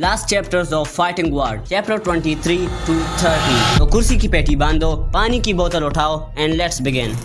Last chapters of fighting word, chapter 23 to 30। तो कुर्सी की पेटी बांधो, पानी की बोतल उठाओ एंड लेट्स बिगिन।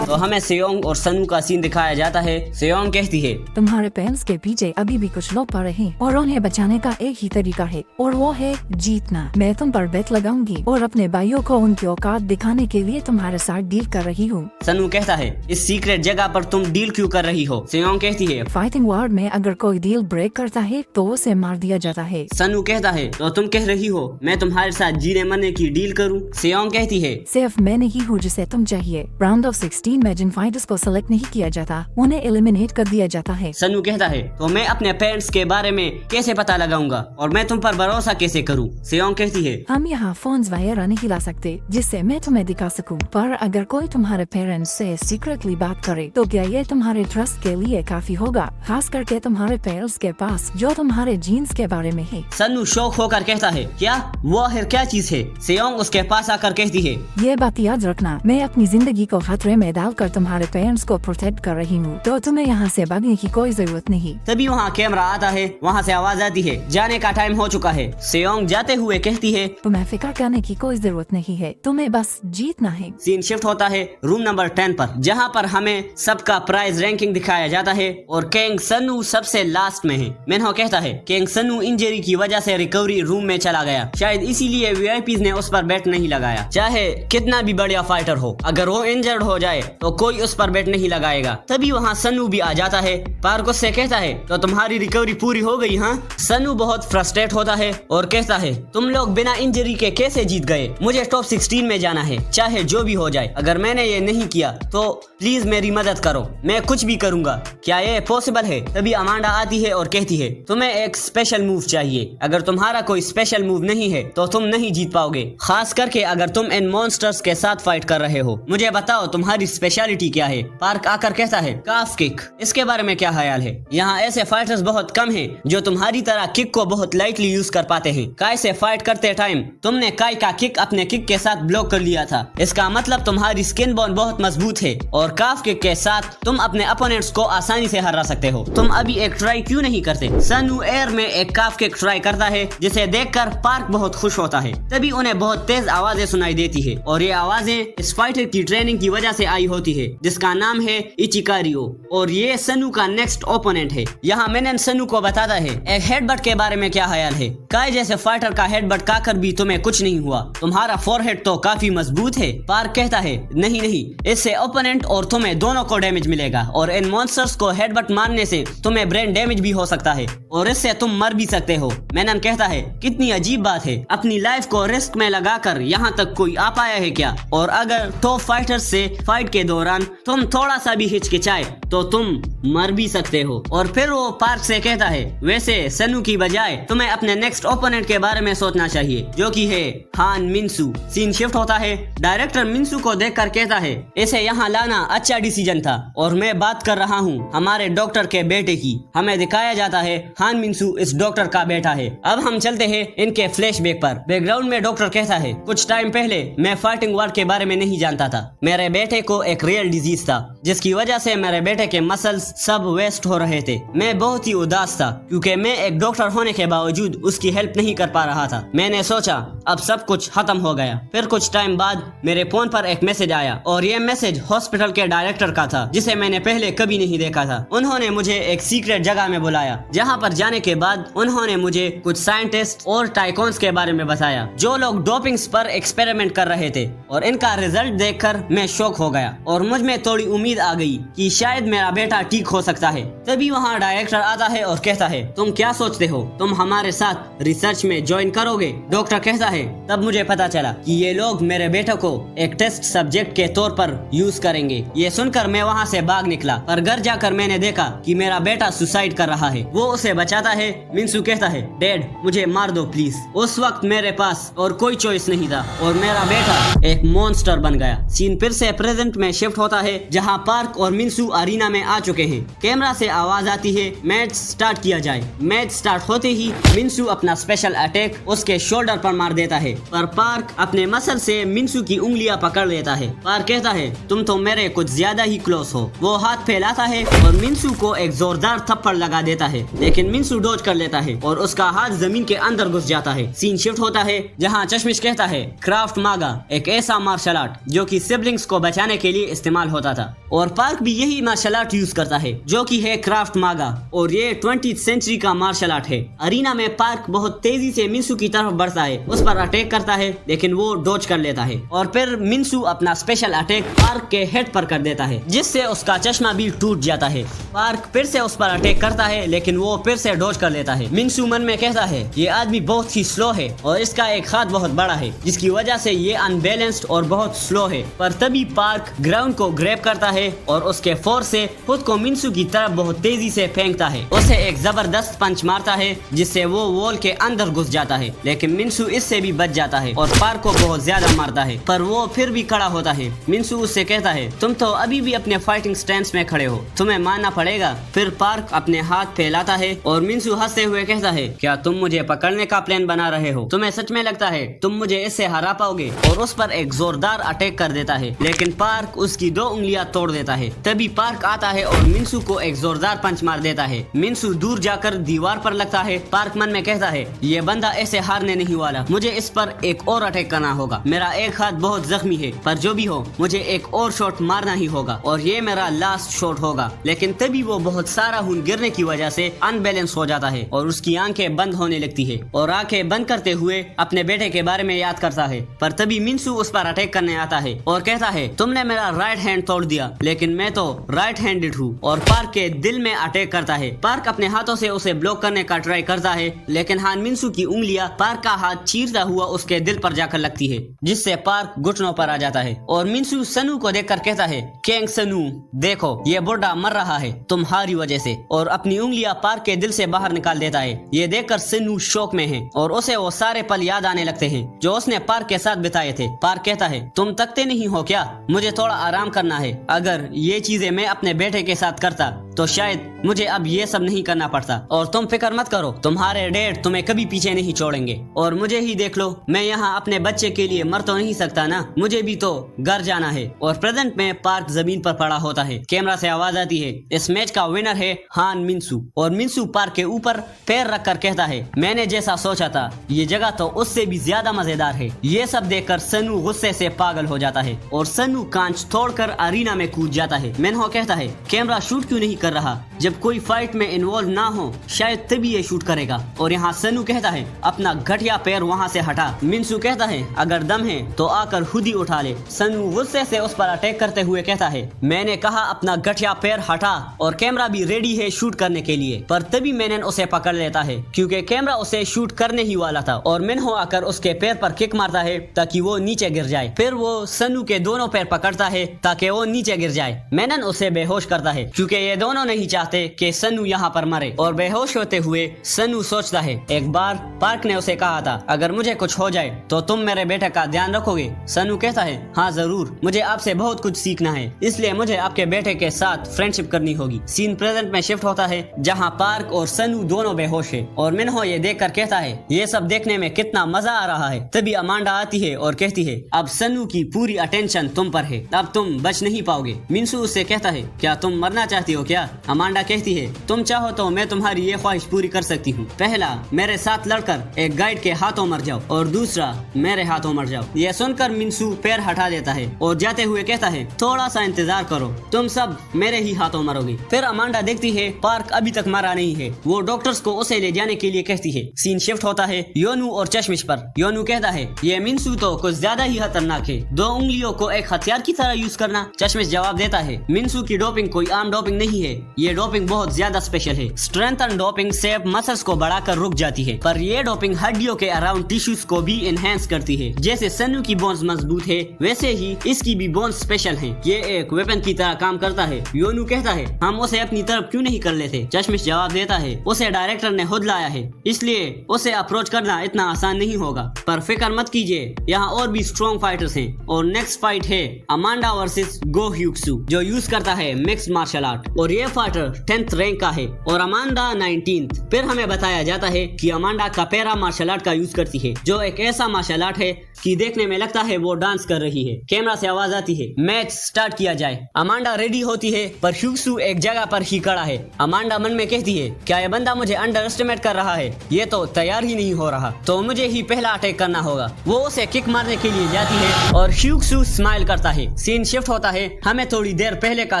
तो हमें सेयोंग और सनू का सीन दिखाया जाता है। सेयोंग कहती है, तुम्हारे पेरेंट्स के पीछे अभी भी कुछ लोग पड़े हैं और उन्हें बचाने का एक ही तरीका है और वो है जीतना। मैं तुम पर बेट लगाऊंगी और अपने भाइयों को उनकी औकात दिखाने के लिए तुम्हारे साथ डील कर रही हूँ। सनू कहता है, इस सीक्रेट जगह पर तुम डील क्यों कर रही हो? सेयोंग कहती है, फाइटिंग वर्ल्ड में अगर कोई डील ब्रेक करता है तो उसे मार दिया जाता है। सनू कहता है, तो तुम कह रही हो मैं तुम्हारे साथ जीने मरने की डील करूं? सेयोंग कहती है, सिर्फ मैं नहीं हूँ जिसे तुम चाहिए। राउंड ऑफ 16 में जिन फाइटर्स को सेलेक्ट नहीं किया जाता उन्हें एलिमिनेट कर दिया जाता है। सनू कहता है, तो मैं अपने पेरेंट्स के बारे में कैसे पता लगाऊंगा और मैं तुम पर भरोसा कैसे करूं? सेयोंग कहती है, हम यहाँ फोन्स वगैरह नहीं ला सकते जिससे मैं तुम्हें दिखा सकूं, पर अगर कोई तुम्हारे पेरेंट्स से सीक्रेटली बात करे तो क्या ये तुम्हारे ट्रस्ट के लिए काफी होगा, खास करके तुम्हारे पेरेंट्स के पास जो तुम्हारे जीन्स के बारे में है। सनू शौक होकर कहता है, क्या वो आखिर क्या चीज है? सेयोंग उसके पास आकर कहती है, ये बात याद रखना, मैं अपनी जिंदगी को खतरे में डालकर तुम्हारे पेरेंट्स को प्रोटेक्ट कर रही हूँ, तो तुम्हें यहाँ से भागने की कोई जरूरत नहीं। तभी वहाँ कैमरा आता है, वहाँ से आवाज आती है, जाने का टाइम हो चुका है। सेयोंग जाते हुए कहती है, तुम्हें फिक्र करने की कोई जरूरत नहीं है, तुम्हें बस जीतना है। सीन शिफ्ट होता है रूम नंबर 10 पर, जहाँ पर हमें सबका प्राइज रैंकिंग दिखाया जाता है और किंग सनू सबसे लास्ट में है। मिन्हो कहता है, किंग सनू इंजरी की वजह से रिकवरी रूम में चला गया, शायद इसीलिए वीआईपीज़ ने उस पर बेट नहीं लगाया। चाहे कितना भी बढ़िया फाइटर हो, अगर वो इंजर्ड हो जाए तो कोई उस पर बेट नहीं लगाएगा। तभी वहाँ सनू भी आ जाता है। पार्क उससे कहता है, तो तुम्हारी रिकवरी पूरी हो गई? हाँ। सनू बहुत फ्रस्ट्रेट होता है और कहता है, तुम लोग बिना इंजरी के कैसे जीत गए? मुझे टॉप 16 में जाना है, चाहे जो भी हो जाए। अगर मैंने ये नहीं किया तो प्लीज मेरी मदद करो, मैं कुछ भी करूंगा। क्या ये पॉसिबल है? तभी अमांडा आती है और कहती है, तुम्हें एक स्पेशल मूव चाहिए। अगर तुम्हारा कोई स्पेशल मूव नहीं है तो तुम नहीं जीत पाओगे, खास करके अगर तुम इन मॉन्स्टर्स के साथ फाइट कर रहे हो। मुझे बताओ तुम्हारी स्पेशलिटी क्या है? पार्क आकर कहता है, काफ किक। इसके बारे में क्या ख्याल है? यहाँ ऐसे फाइटर्स बहुत कम हैं जो तुम्हारी तरह किक को बहुत लाइटली यूज कर पाते हैं। काय से फाइट करते टाइम तुमने काय का किक अपने किक के साथ ब्लॉक कर लिया था, इसका मतलब तुम्हारी स्किन बोन बहुत मजबूत है और काफ किक के साथ तुम अपने अपोनेंट्स को आसानी से हरा सकते हो। तुम अभी एक ट्राई क्यों नहीं करते? सनू एयर में एक काफ किक ट्राई करता है, जिसे देखकर पार्क बहुत खुश होता है। तभी उन्हें बहुत तेज आवाजें सुनाई देती है और ये आवाजें इस फाइटर की ट्रेनिंग की वजह से आई होती है, जिसका नाम है इचिकारियो, और ये सनू का नेक्स्ट ओपोनेंट है। यहाँ मैंने सनू को बताता है, एक हेडबट के बारे में क्या ख्याल है? काय जैसे फाइटर का हेडबट खाकर भी तुम्हें कुछ नहीं हुआ, तुम्हारा फोरहेड तो काफी मजबूत है। पार्क कहता है, नहीं नहीं, इससे ओपोनेंट और तुम्हें दोनों को डैमेज मिलेगा और इन मॉन्स्टर्स को हेडबट मारने से तुम्हें ब्रेन डैमेज भी हो सकता है और इससे तुम मर भी सकते हो। मैनन कहता है, कितनी अजीब बात है, अपनी लाइफ को रिस्क में लगाकर यहाँ तक कोई आ पाया है क्या? और अगर टॉप फाइटर्स से फाइट के दौरान तुम थोड़ा सा भी हिचकिचाए तो तुम मर भी सकते हो। और फिर वो पार्क से कहता है, वैसे सनू की बजाय तुम्हें अपने नेक्स्ट ओपोनेंट के बारे में सोचना चाहिए, जो कि है हान मिनसू। सीन शिफ्ट होता है, डायरेक्टर मिनसू को देखकर कहता है, इसे यहाँ लाना अच्छा डिसीजन था और मैं बात कर रहा हूँ हमारे डॉक्टर के बेटे की। हमें दिखाया जाता है हान मिनसू इस डॉक्टर का बेटा है। अब हम चलते हैं इनके फ्लैशबैक पर। बैकग्राउंड में डॉक्टर कहता है, कुछ टाइम पहले मैं फाइटिंग वर्ड के बारे में नहीं जानता था। मेरे बेटे को एक रियल डिजीज था जिसकी वजह से मेरे बेटे के मसल्स सब वेस्ट हो रहे थे। मैं बहुत ही उदास था क्योंकि मैं एक डॉक्टर होने के बावजूद उसकी हेल्प नहीं कर पा रहा था। मैंने सोचा अब सब कुछ खत्म हो गया। फिर कुछ टाइम बाद मेरे फोन पर एक मैसेज आया और ये मैसेज हॉस्पिटल के डायरेक्टर का था, जिसे मैंने पहले कभी नहीं देखा था। उन्होंने मुझे एक सीक्रेट जगह में बुलाया, जहाँ पर जाने के बाद उन्होंने मुझे कुछ साइंटिस्ट और टाइकॉन्स के बारे में बताया जो लोग डोपिंग्स पर एक्सपेरिमेंट कर रहे थे, और इनका रिजल्ट देखकर मैं शॉक हो गया और मुझ में थोड़ी उम्मीद आ गई कि शायद मेरा बेटा ठीक हो सकता है। तभी वहाँ डायरेक्टर आता है और कहता है, तुम क्या सोचते हो, तुम हमारे साथ रिसर्च में ज्वाइन करोगे? डॉक्टर कहता है, तब मुझे पता चला कि ये लोग मेरे बेटे को एक टेस्ट सब्जेक्ट के तौर पर यूज करेंगे। ये सुनकर मैं वहाँ से भाग निकला, पर घर जाकर मैंने देखा कि मेरा बेटा सुसाइड कर रहा है। वो उसे बचाता है। मिनसू कहता है, डैड मुझे मार दो प्लीज। उस वक्त मेरे पास और कोई चॉइस नहीं था और मेरा बेटा एक मॉन्स्टर बन गया। सीन फिर से प्रेजेंट में शिफ्ट होता है जहां पार्क और मिनसू अरीना में आ चुके हैं। कैमरा से आवाज आती है मैच स्टार्ट किया जाए। मैच स्टार्ट होते ही मिनसू अपना स्पेशल अटैक उसके शोल्डर पर मार देता है, पर पार्क अपने मसल से मिनसू की उंगलियां पकड़ लेता है। पार्क कहता है तुम तो मेरे कुछ ज्यादा ही क्लोज हो। वो हाथ फैलाता है और मिनसू को एक जोरदार थप्पड़ लगा देता है, लेकिन मिनसू डॉज कर लेता है और उसका हाथ जमीन के अंदर घुस जाता है। सीन शिफ्ट होता है जहां चश्मिश कहता है क्राफ्ट मागा एक ऐसा मार्शल आर्ट जो कि सिबलिंग्स को बचाने के लिए इस्तेमाल होता था, और पार्क भी यही मार्शल आर्ट यूज करता है जो कि है क्राफ्ट मागा, और ये 20th सेंचुरी का मार्शल आर्ट है। अरीना में पार्क बहुत तेजी से मिनसू की तरफ बढ़ता है, उस पर अटैक करता है, लेकिन वो डॉज कर लेता है और फिर मिनसू अपना स्पेशल अटैक पार्क के हेड पर कर देता है, जिससे उसका चश्मा भी टूट जाता है। पार्क फिर से उस पर अटैक करता है, लेकिन वो फिर से डॉज कर लेता है। मिनसू मन में कहता है ये आदमी बहुत ही स्लो है और इसका एक हाथ बहुत बड़ा है, जिसकी वजह से ये अनबैलेंस्ड और बहुत स्लो है। पर तभी पार्क ग्राउंड को ग्रैब करता है और उसके फोर्स से खुद को मिनसू की तरफ बहुत तेजी से फेंकता है। उसे एक जबरदस्त पंच मारता है जिससे वो वॉल के अंदर घुस जाता है, लेकिन मिनसू इससे भी बच जाता है और पार्क को बहुत ज्यादा मारता है, पर वो फिर भी खड़ा होता है। मिनसू उससे कहता है तुम तो अभी भी अपने फाइटिंग स्टैंस में खड़े हो, तुम्हें मानना पड़ेगा। फिर पार्क अपने हाथ फैलाता है और मिनसू हंसते हुए कहता है क्या तुम मुझे पकड़ने का प्लान बना रहे हो? तुम्हें सच में लगता है तुम मुझे इससे हरा पाओगे? और उस पर एक जोरदार अटैक कर देता है, लेकिन पार्क उसकी 2 उंगलियां तोड़ देता है। तभी पार्क आता है और मिनसू को एक जोरदार पंच मार देता है। मिनसू दूर जाकर दीवार पर लगता है। पार्क मन में कहता है ये बंदा ऐसे हारने नहीं वाला, मुझे इस पर एक और अटैक करना होगा। मेरा एक हाथ बहुत जख्मी है, पर जो भी हो मुझे एक और शॉट मारना ही होगा और ये मेरा लास्ट शॉट होगा। लेकिन तभी वो बहुत सारा खून गिरने की वजह से अनबैलेंस हो जाता है और उसकी आंखें बंद होने लगती है और आंखें बंद करते हुए अपने बेटे के बारे में याद करता है। पर तभी मिनसू उस पर अटैक करने आता है और कहता है तुमने मेरा राइट हैंड तोड़ दिया, लेकिन मैं तो राइट हैंडेड हूँ, और पार्क के दिल में अटैक करता है। पार्क अपने हाथों से उसे ब्लॉक करने का ट्राई करता है, लेकिन हान मिनसू की उंगलियां पार्क का हाथ चीरता हुआ उसके दिल पर जाकर लगती है, जिससे पार्क घुटनों पर आ जाता है। और मिनसू सनू को देखकर कहता है केंग सनू देखो ये बुढ़ा मर रहा है तुम्हारी वजह से, और अपनी उंगलियां पार्क के दिल से बाहर निकाल देता है। ये देखकर सनू शौक में है और उसे वो सारे पल याद आने लगते हैं जो उसने पार्क के साथ बिताए थे। पार्क कहता है तुम तकते नहीं हो क्या? मुझे थोड़ा आराम करना है। अगर ये चीजें मैं अपने बेटे के साथ करता तो शायद मुझे अब ये सब नहीं करना पड़ता, और तुम फिक्र मत करो, तुम्हारे डैड तुम्हें कभी पीछे नहीं छोड़ेंगे। और मुझे ही देख लो, मैं यहाँ अपने बच्चे के लिए मर तो नहीं सकता ना, मुझे भी तो घर जाना है। और प्रेजेंट में पार्क जमीन पर पड़ा होता है। कैमरा से आवाज आती है इस मैच का विनर है हान मिनसू, और मिनसू पार्क के ऊपर पैर रखकर कहता है मैंने जैसा सोचा था ये जगह तो उससे भी ज्यादा मजेदार है। ये सब देखकर सनू गुस्से से पागल हो जाता है और सनू कांच तोड़कर अरीना में कूद जाता है। मिन्हो कहता है कैमरा शूट क्यों नहीं कर रहा? जब कोई फाइट में इन्वॉल्व ना हो शायद तभी ये शूट करेगा। और यहाँ सनू कहता है अपना घटिया पैर वहाँ से हटा। मिनसू कहता है अगर दम है तो आकर खुद ही उठा ले। सनू गुस्से से उस पर अटैक करते हुए कहता है मैंने कहा अपना घटिया पैर हटा, और कैमरा भी रेडी है शूट करने के लिए। पर तभी मैनन उसे पकड़ लेता है क्योंकि कैमरा उसे शूट करने ही वाला था, और मिन्हो आकर उसके पैर पर किक मारता है ताकि वो नीचे गिर जाए। फिर वो सनू के दोनों पैर पकड़ता है ताकि वो नीचे गिर जाए। मैनन उसे बेहोश करता है क्योंकि ये दोनों नहीं चाहते कि सनू यहाँ पर मरे। और बेहोश होते हुए सनू सोचता है एक बार पार्क ने उसे कहा था अगर मुझे कुछ हो जाए तो तुम मेरे बेटे का ध्यान रखोगे? सनू कहता है हाँ जरूर, मुझे आपसे बहुत कुछ सीखना है, इसलिए मुझे आपके बेटे के साथ फ्रेंडशिप करनी होगी। सीन प्रेजेंट में शिफ्ट होता है जहाँ पार्क और सनू दोनों बेहोश है, और मिन्हो ये देखकर कहता है ये सब देखने में कितना मजा आ रहा है। तभी अमांडा आती है और कहती है अब सनू की पूरी अटेंशन तुम पर है, अब तुम बच नहीं पाओगे। मिनसू उससे कहता है क्या तुम मरना चाहती हो क्या? अमांडा कहती है तुम चाहो तो मैं तुम्हारी ये ख्वाहिश पूरी कर सकती हूँ। पहला मेरे साथ लड़कर एक गाइड के हाथों मर जाओ, और दूसरा मेरे हाथों मर जाओ। यह सुनकर मिनसू पैर हटा देता है और जाते हुए कहता है थोड़ा सा इंतजार करो, तुम सब मेरे ही हाथों मरोगे। फिर अमांडा देखती है पार्क अभी तक मरा नहीं है, वो डॉक्टर्स को उसे ले जाने के लिए कहती है। सीन शिफ्ट होता है योनू और चश्मिश पर। योनू कहता है ये मिनसू तो कुछ ज्यादा ही खतरनाक है, 2 उंगलियों को एक हथियार की तरह यूज करना। चश्मिश जवाब देता है मिनसू की डोपिंग कोई आम डोपिंग नहीं है, है, ये डोपिंग बहुत ज्यादा स्पेशल है। स्ट्रेंथन डोपिंग सिर्फ मसल्स को बढ़ाकर रुक जाती है, पर ये डोपिंग हड्डियों के अराउंड टिश्यूज को भी एनहेंस करती है। जैसे सन्नू की बोन्स मजबूत है, वैसे ही इसकी भी बोन्स स्पेशल हैं। ये एक वेपन की तरह काम करता है। योनू कहता है, हम उसे अपनी तरफ क्यों नहीं कर लेते? चश्मिश जवाब देता है, उसे डायरेक्टर ने खुद लाया है, इसलिए उसे अप्रोच करना इतना आसान नहीं होगा। पर फिक्र मत कीजिए, यहाँ और भी स्ट्रॉन्ग फाइटर्स हैं। और नेक्स्ट फाइट है अमांडा वर्सेस गो ह्यूक्सू, जो यूज करता है मिक्स्ड मार्शल आर्ट, और ये फाइटर 10th रैंक का है और अमांडा 19th। फिर हमें बताया जाता है कि अमांडा कैपोएरा मार्शल आर्ट का यूज करती है, जो एक ऐसा मार्शल आर्ट है कि देखने में लगता है वो डांस कर रही है। कैमरा से आवाज आती है, मैच स्टार्ट किया जाए। अमांडा रेडी होती है, पर ह्यूक्सू एक जगह पर ही खड़ा है। अमांडा मन में कहती है, क्या ये बंदा मुझे अंडर एस्टिमेट कर रहा है? ये तो तैयार ही नहीं हो रहा, तो मुझे ही पहला अटैक करना होगा। वो उसे किक मारने के लिए जाती है और ह्यूक्सू स्माइल करता है। सीन शिफ्ट होता है, हमें थोड़ी देर पहले का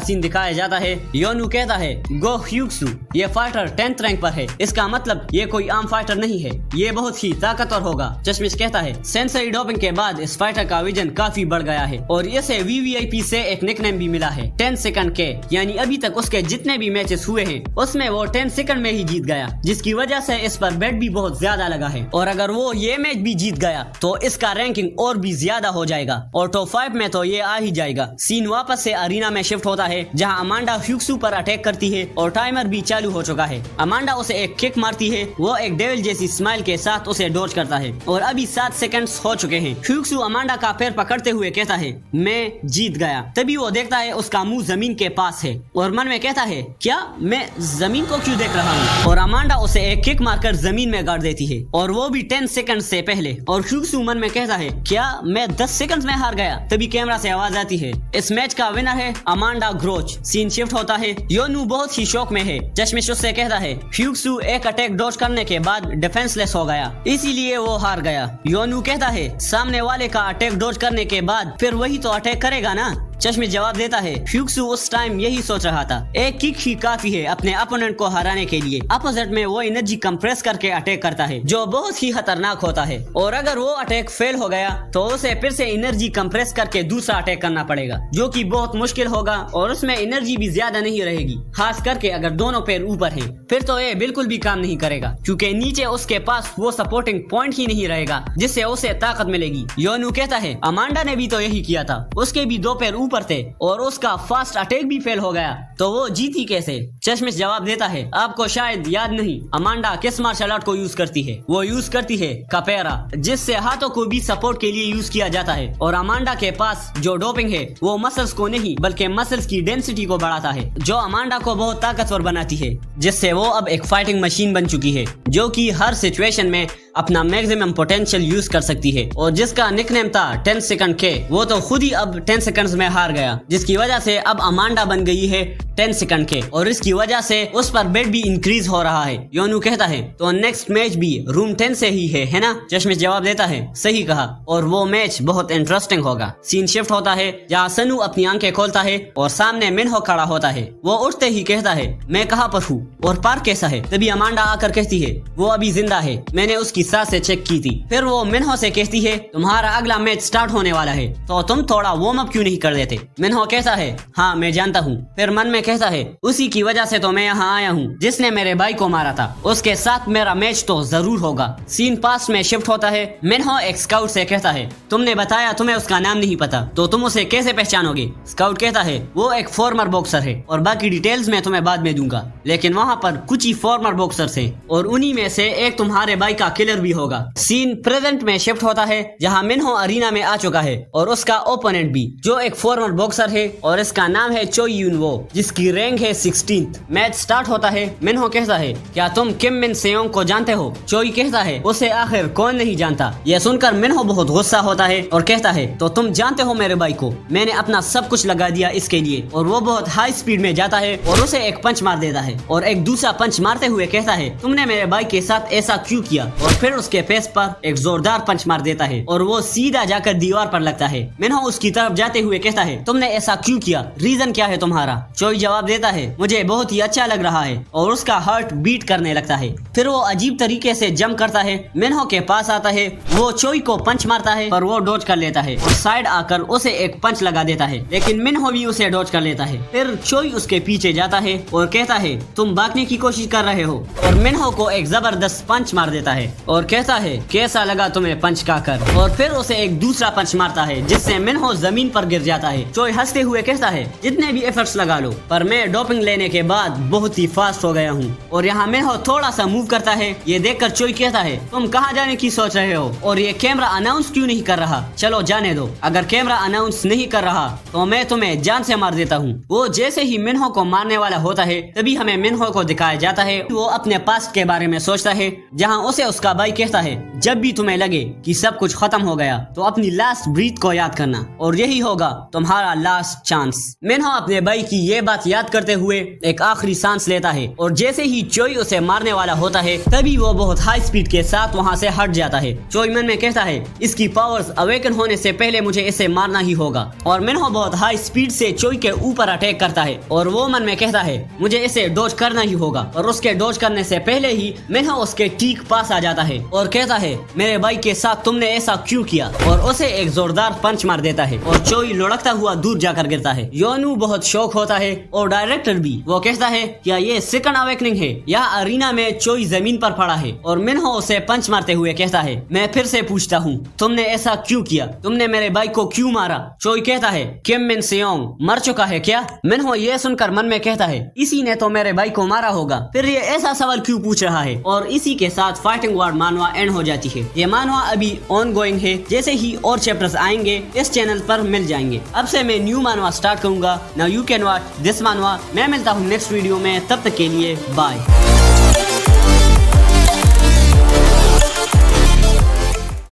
सीन दिखाया जाता है। योनू कहता है, गो ह्यूक्सू, ये फाइटर 10th रैंक पर है, इसका मतलब ये कोई आम फाइटर नहीं है, ये बहुत ही ताकतवर होगा। चश्मिश कहता है, सेंसरी डोपिंग के बाद इस फाइटर का विजन काफी बढ़ गया है और इसे VVIP से एक निकनेम भी मिला है 10 सेकंड के, यानी अभी तक उसके जितने भी मैचेस हुए हैं उसमें वो 10 सेकंड में ही जीत गया, जिसकी वजह से इस पर बेट भी बहुत ज्यादा लगा है। और अगर वो ये मैच भी जीत गया तो इसका रैंकिंग और भी ज्यादा हो जाएगा और टॉप 5 में तो ये आ ही जाएगा। सीन वापस से अरीना में शिफ्ट होता है, जहाँ अमांडा ह्यूक्सू पर अटैक करती है और टाइमर भी चालू हो चुका है। अमांडा उसे एक किक मारती है, वो एक डेविल जैसी स्माइल के साथ उसे डॉज करता है और अभी 7 सेकंड हो चुके हैं। ह्यूक्सू अमांडा का पैर पकड़ते हुए कहता है, मैं जीत गया। तभी वो देखता है उसका मुंह जमीन के पास है और मन में कहता है, क्या मैं जमीन को क्यों देख रहा हूँ? और अमांडा उसे एक किक मारकर जमीन में गाड़ देती है और वो भी 10 सेकंड से पहले। और ह्यूक्सू मन में कहता है, क्या मैं 10 सेकंड में हार गया? तभी कैमरा से आवाज आती है, इस मैच का विनर है अमांडा ग्रोच। सीन शिफ्ट होता है, योनू बहुत ही शौक में है। चश्मिश उससे कहता है, ह्यूक्सू एक अटैक डॉज करने के बाद डिफेंसलेस हो गया, इसीलिए वो हार गया। योनू कहता है, सामने वाले का अटैक डॉज करने के बाद फिर वही तो अटैक करेगा ना। चश्मिश जवाब देता है, ह्यूक्सू उस टाइम यही सोच रहा था, एक किक ही काफी है अपने अपोनेंट को हराने के लिए। अपोजिट में वो एनर्जी कंप्रेस करके अटैक करता है, जो बहुत ही खतरनाक होता है। और अगर वो अटैक फेल हो गया तो उसे फिर से एनर्जी कंप्रेस करके दूसरा अटैक करना पड़ेगा, जो कि बहुत मुश्किल होगा और उसमें एनर्जी भी ज्यादा नहीं रहेगी। खास करके अगर दोनों पैर ऊपर हैं, फिर तो ये बिल्कुल भी काम नहीं करेगा, क्योंकि नीचे उसके पास वो सपोर्टिंग पॉइंट ही नहीं रहेगा जिससे उसे ताकत मिलेगी। योनू कहता है, अमांडा ने भी तो यही किया था, उसके भी 2 पैर ऊपर थे और उसका फास्ट अटैक भी फेल हो गया, तो वो जीती कैसे? चश्मिश जवाब देता है, आपको शायद याद नहीं, अमांडा किस मार्शल आर्ट को यूज करती है? वो यूज करती है कैपोएरा, जिससे हाथों को भी सपोर्ट के लिए यूज किया जाता है। और अमांडा के पास जो डोपिंग है वो मसल्स को नहीं बल्कि मसल्स की डेंसिटी को बढ़ाता है, जो अमांडा को बहुत ताकतवर बनाती है, जिससे वो अब एक फाइटिंग मशीन बन चुकी है, जो कि हर सिचुएशन में अपना मैक्सिमम पोटेंशियल यूज कर सकती है। और जिसका निकनेम था 10 सेकंड के, वो तो खुद ही अब 10 सेकंड्स में हार गया, जिसकी वजह से अब अमांडा बन गई है 10 सेकंड के और इसकी वजह से उस पर बेट भी इंक्रीज हो रहा है। योनू कहता है, तो नेक्स्ट मैच भी रूम 10 से ही है ना? चश्मिश जवाब देता है, सही कहा, और वो मैच बहुत इंटरेस्टिंग होगा। सीन शिफ्ट होता है, जहाँ सन्नू अपनी आंखें खोलता है और सामने मिन्हो खड़ा होता है। वो उठते ही कहता है, मैं कहाँ पर हूँ और पार्क कैसा है? तभी अमांडा आकर कहती है, वो अभी जिंदा है, मैंने उसकी सांस से चेक की थी। फिर वो मिन्हो से कहती है, तुम्हारा अगला मैच स्टार्ट होने वाला है, तो तुम थोड़ा वार्म अप क्यों नहीं कर देते? मिन्हो कहता है, हाँ मैं जानता हूँ। फिर मन में कहता है, उसी की वजह से तो मैं यहाँ आया हूँ जिसने मेरे भाई को मारा था, उसके साथ मेरा मैच तो जरूर होगा। सीन पास्ट में शिफ्ट होता है, मिन्हो एक स्काउट से कहता है, तुमने बताया तुम्हें उसका नाम नहीं पता, तो तुम उसे कैसे पहचानोगे? स्काउट कहता है, वो एक फॉर्मर बॉक्सर है और बाकी डिटेल्स मैं तुम्हें बाद में दूंगा, लेकिन वहाँ पर कुछ ही फॉर्मर बॉक्सर्स हैं और उन्हीं में से एक तुम्हारे भाई का किलर भी होगा। सीन प्रेजेंट में शिफ्ट होता है, जहाँ मिन्हो अरीना में आ चुका है और उसका ओपोनेंट भी, जो एक फॉर्मर बॉक्सर है और इसका नाम है चोई यून वो, जिसकी रैंक है 16th। मैच स्टार्ट होता है, मिन्हो कहता है, क्या तुम किम मिन सेयोंग को जानते हो? चोई कहता है, उसे आखिर कौन नहीं जानता? यह सुनकर मिन्हो बहुत गुस्सा होता है और कहता है, तो तुम जानते हो मेरे भाई को, मैंने अपना सब कुछ लगा दिया इसके लिए। और वो बहुत हाई स्पीड में जाता है और उसे एक पंच मार देता है और एक दूसरा पंच मारते हुए कहता है, तुमने मेरे भाई के साथ ऐसा क्यों किया? और फिर उसके फेस पर एक जोरदार पंच मार देता है और वो सीधा जाकर दीवार पर लगता है। मिन्हो उसकी तरफ जाते हुए कहता है, तुमने ऐसा क्यों किया? रीजन क्या है तुम्हारा? चोई जवाब देता है, मुझे बहुत बहुत ही अच्छा लग रहा है और उसका हार्ट बीट करने लगता है। फिर वो अजीब तरीके से जंप करता है, मिन्हो के पास आता है, वो चोई को पंच मारता है पर वो डॉज कर लेता है और साइड आकर उसे एक पंच लगा देता है, लेकिन मिन्हो भी उसे डॉज कर लेता है। फिर चोई उसके पीछे जाता है और कहता है तुम भागने की कोशिश कर रहे हो, और मिन्हो को एक जबरदस्त पंच मार देता है और कहता है कैसा लगा तुम्हें पंच खाकर, और फिर उसे एक दूसरा पंच मारता है जिससे मिन्हो जमीन पर गिर जाता है। चोई हंसते हुए कहता है जितने भी एफर्ट्स लगा लो, पर मैं डोपिंग लेने के बाद बहुत ही फास्ट हो गया हूँ। और यहाँ मिन्हो थोड़ा सा मूव करता है। ये देखकर चोई कहता है तुम कहाँ जाने की सोच रहे हो, और ये कैमरा अनाउंस क्यों नहीं कर रहा? चलो जाने दो, अगर कैमरा अनाउंस नहीं कर रहा तो मैं तुम्हें जान से मार देता हूँ। वो जैसे ही मिन्हो को मारने वाला होता है तभी हमें मिन्हो को दिखाया जाता है। वो अपने पास्ट के बारे में सोचता है, जहाँ उसे उसका भाई कहता है जब भी तुम्हें लगे कि सब कुछ खत्म हो गया तो अपनी लास्ट ब्रीथ को याद करना और यही होगा तुम्हारा लास्ट चांस। मिन्हो अपने भाई की ये बात याद करते हुए एक आखिरी सांस लेता है और जैसे ही चोई उसे मारने वाला होता है तभी वो बहुत हाई स्पीड के साथ वहाँ से हट जाता है। चोई मन में कहता है इसकी पावर्स अवेकन होने से पहले मुझे इसे मारना ही होगा, और मिन्हो बहुत हाई स्पीड से चोई के ऊपर अटैक करता है और वो मन में कहता है मुझे इसे डॉज करना ही होगा, और उसके डॉज करने से पहले ही मिन्हो उसके ठीक पास आ जाता है और कहता है मेरे भाई के साथ तुमने ऐसा क्यों किया, और उसे एक जोरदार पंच मार देता है और चोई लुढ़कता हुआ दूर जाकर गिरता है। योनू बहुत शौक होता है और डायरेक्टर भी। वो कहता है क्या ये सेकंड अवेकनिंग है या अरीना में चोई जमीन पर पड़ा है, और मिन्हो उसे पंच मारते हुए कहता है मैं फिर से पूछता हूँ तुमने ऐसा क्यों किया, तुमने मेरे भाई को क्यों मारा? चोई कहता है किम मिन सेयोंग मर चुका है क्या? मिन्हो ये सुनकर मन में कहता है इसी ने तो मेरे भाई को मारा होगा, फिर ये ऐसा सवाल क्यों पूछ रहा है? और इसी के साथ फाइटिंग वर्ड मानवा एंड हो जाती है। ये मानवा अभी ऑन गोइंग है, जैसे ही और चैप्टर्स आएंगे इस चैनल पर मिल जाएंगे। अब से मैं न्यू मानवा स्टार्ट करूंगा। Now you can watch this मानवा। मैं मिलता हूँ नेक्स्ट वीडियो में, तब तक के लिए बाय।